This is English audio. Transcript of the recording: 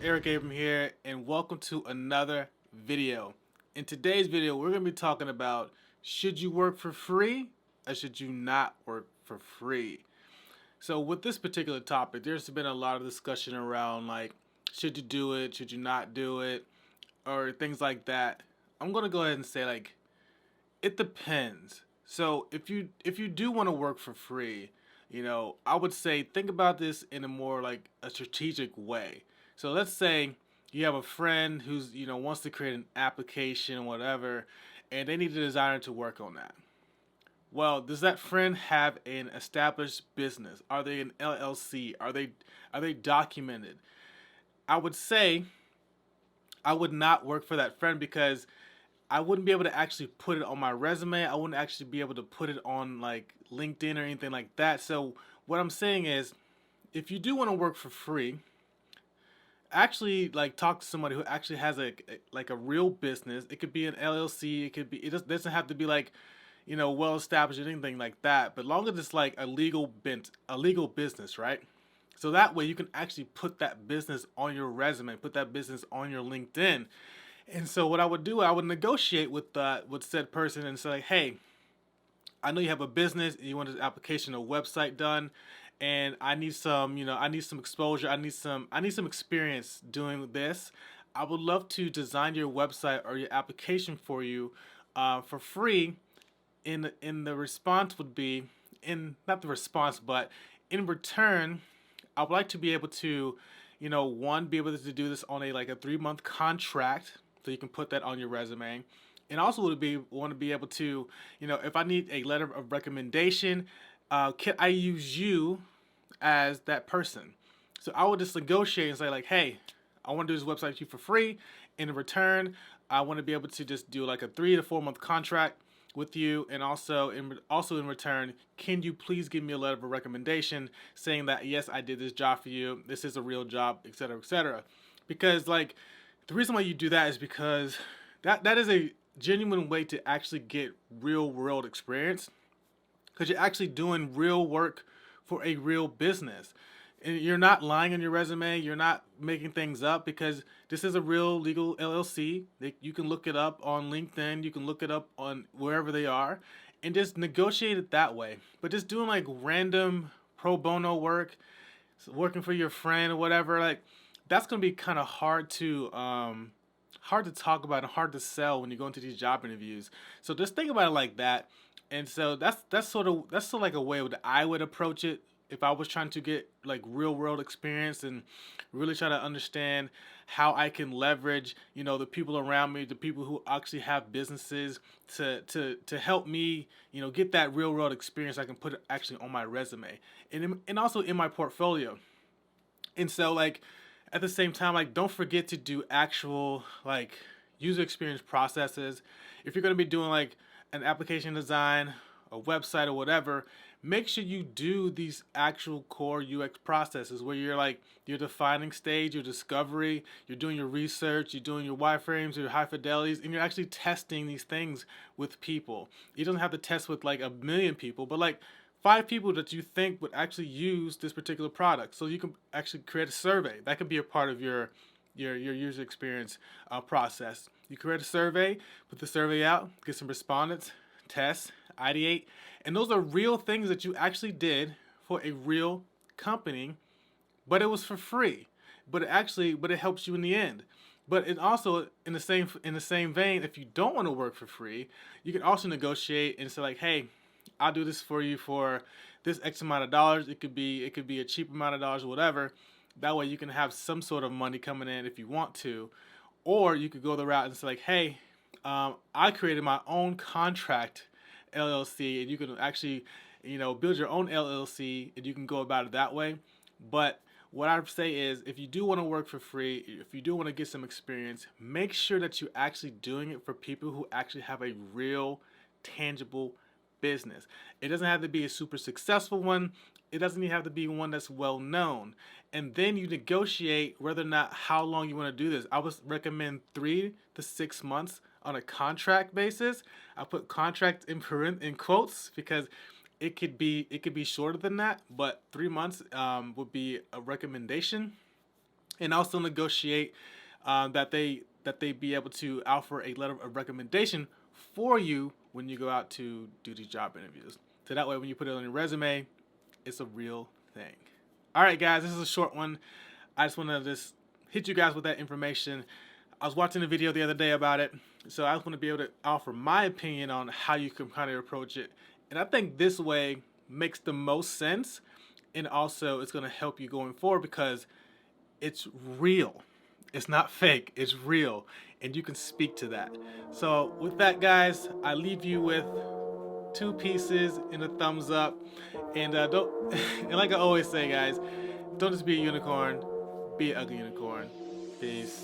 Eric Abram here, and welcome to another video. In today's video, we're going to be talking about should you work for free or should you not work for free? So with this particular topic, there's been a lot of discussion around like should you do it, should you not do it, or things like that. I'm going to go ahead and say like it depends. So if you do want to work for free, I would say think about this in a more like a strategic way. So let's say you have a friend who's wants to create an application, whatever, and they need a designer to work on that. Well, does that friend have an established business? Are they an LLC? Are they documented? I would say I would not work for that friend because I wouldn't be able to actually put it on my resume. I wouldn't actually be able to put it on like LinkedIn or anything like that. So what I'm saying is, if you do want to work for free, actually like talk to somebody who actually has like a real business. It could be an LLC. It could be. It just doesn't have to be like, well established or anything like that. But long as it's like a legal business, right? So that way you can actually put that business on your resume, put that business on your LinkedIn. And so what I would do, I would negotiate with said person and say, like, hey, I know you have a business and you want this application or website done, and I need some, I need some exposure, I need some experience doing this. I would love to design your website or your application for you for free. In the response would be in not the response, but in return, I would like to be able to, one, be able to do this on a 3 month contract, so you can put that on your resume, and also would be want to be able to, if I need a letter of recommendation, can I use you as that person? So I would just negotiate and say like, hey, I want to do this website for you for free. In return, I want to be able to just do like a 3 to 4 month contract with you, and also in return, can you please give me a letter of recommendation saying that yes, I did this job for you, this is a real job, etc., etc. Because like the reason why you do that is because that is a genuine way to actually get real world experience, because you're actually doing real work for a real business. And you're not lying on your resume. You're not making things up, because this is a real legal LLC. You can look it up on LinkedIn. You can look it up on wherever they are, and just negotiate it that way. But just doing like random pro bono work, working for your friend or whatever, like that's gonna be kind of hard to talk about and hard to sell when you go into these job interviews. So just think about it like that. And so that's sort of like a way that I would approach it if I was trying to get like real world experience and really try to understand how I can leverage, the people around me, the people who actually have businesses to help me, get that real world experience I can put it actually on my resume and also in my portfolio. And so like at the same time, like don't forget to do actual like user experience processes. If you're going to be doing like an application design, a website or whatever, make sure you do these actual core UX processes where you're like your defining stage, your discovery, you're doing your research, you're doing your wireframes, your high fidelities, and you're actually testing these things with people. You don't have to test with like a million people, but like 5 people that you think would actually use this particular product. So you can actually create a survey. That could be a part of your user experience process. You create a survey, put the survey out, get some respondents, test, ideate, and those are real things that you actually did for a real company, but it was for free. But it helps you in the end. But it also in the same vein, if you don't want to work for free, you can also negotiate and say like, hey, I'll do this for you for this X amount of dollars. It could be a cheap amount of dollars or whatever. That way you can have some sort of money coming in if you want to, or you could go the route and say like, hey, I created my own contract LLC, and you can actually, build your own LLC, and you can go about it that way. But what I would say is, if you do want to work for free, if you do want to get some experience, make sure that you're actually doing it for people who actually have a real, tangible business. It doesn't have to be a super successful one. It doesn't even have to be one that's well known. And then you negotiate whether or not how long you want to do this. I would recommend 3 to 6 months on a contract basis. I put contract in quotes because it could be shorter than that, but 3 months would be a recommendation. and also negotiate that they be able to offer a letter of recommendation for you when you go out to do these job interviews. So that way, when you put it on your resume, it's a real thing. All right, guys, this is a short one. I just want to hit you guys with that information. I was watching a video the other day about it, so I just want to be able to offer my opinion on how you can kind of approach it. And I think this way makes the most sense, and also it's going to help you going forward because it's real. It's not fake. It's real, and you can speak to that. So with that, guys, I leave you with 2 pieces and a thumbs up. And don't, and like I always say, guys, don't just be a unicorn, be an ugly unicorn. Peace.